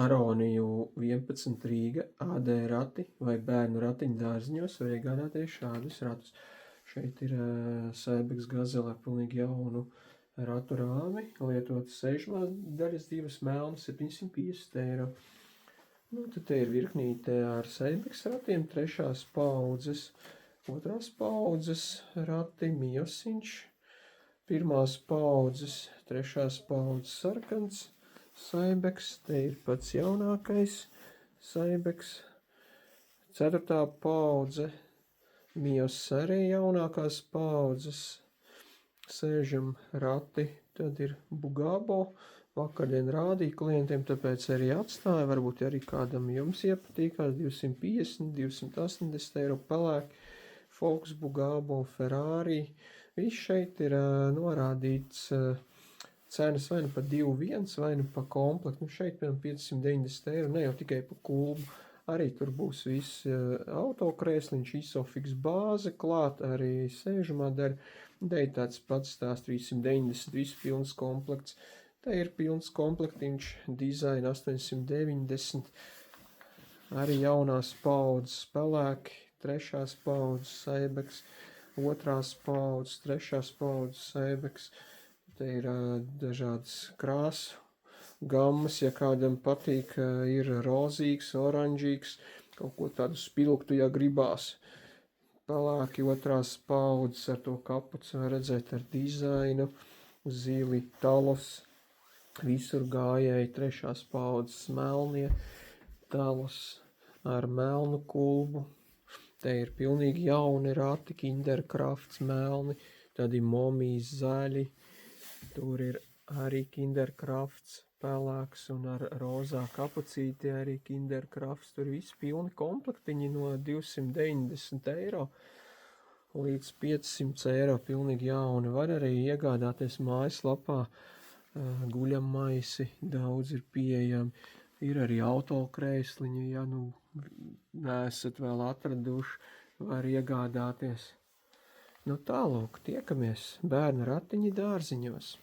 Aroniju 11 Rīga AD rati vai bērnu ratiņu dārziņos var iegādāties šādus ratus. Šeit ir Saibex Gazelle ar pilnīgi jaunu ratu rāmi, lietotas sēžamās daļas, divas melnas, 750 eiro. Nu, tad te ir virknīte ar Saibex ratiem, 3. paudzes, 2. paudzes rati, Miosiņš, 1. paudzes, 3. paudzes sarkans, Saibex, te ir pats jaunākais Saibex, 4. paudze, Mios arī jaunākās paudzes, sēžam rati, tad ir Bugabo, vakardien rādīja klientiem, tāpēc arī atstāja, varbūt arī kādam jums iepatīkās, 250, 280 eiro pelēki, Volks, Bugabo, Ferrari, viss šeit ir norādīts cenas vai nu pa 2.1, vai nu pa komplektu. Nu šeit, piemēram, 590 eiro, ne jau tikai pa kulbu. Arī tur būs viss autokrēsliņš, Isofix bāze, klāt arī sēžamā daļa. Te ir tāds pats tās 390, viss pilns komplekts. Te ir pilns komplektiņš, Design 890, arī jaunās paudzes pelēki, 3. paudzes Saibex, 2. paudzes, 3. paudzes Saibex. Te ir dažādas krāsu gammas, ja kādam patīk, ir rozīgs, oranžīgs, kaut ko tādu spilgtu, ja gribās. Pelēki 2. paudzes ar to kapucu var redzēt ar dizainu, zili, talos, visur gājēji, 3. paudzes melnie, talos ar melnu kulbu. Te ir pilnīgi jauni rati, Kinderkrafts melni, tādi momijas zaļi. Tur ir arī Kinderkrafts pelēks un ar rozā kapucīti arī Kinderkrafts. Tur viss pilni komplektiņi no 290 eiro līdz 500 eiro pilnīgi jauni. Var arī iegādāties mājaslapā, guļammaisi daudz ir pieejami. Ir arī autokrēsliņi, ja nu neesat vēl atraduši, var iegādāties. Nu tālūk, tiekamies bērnu ratiņi dārziņos.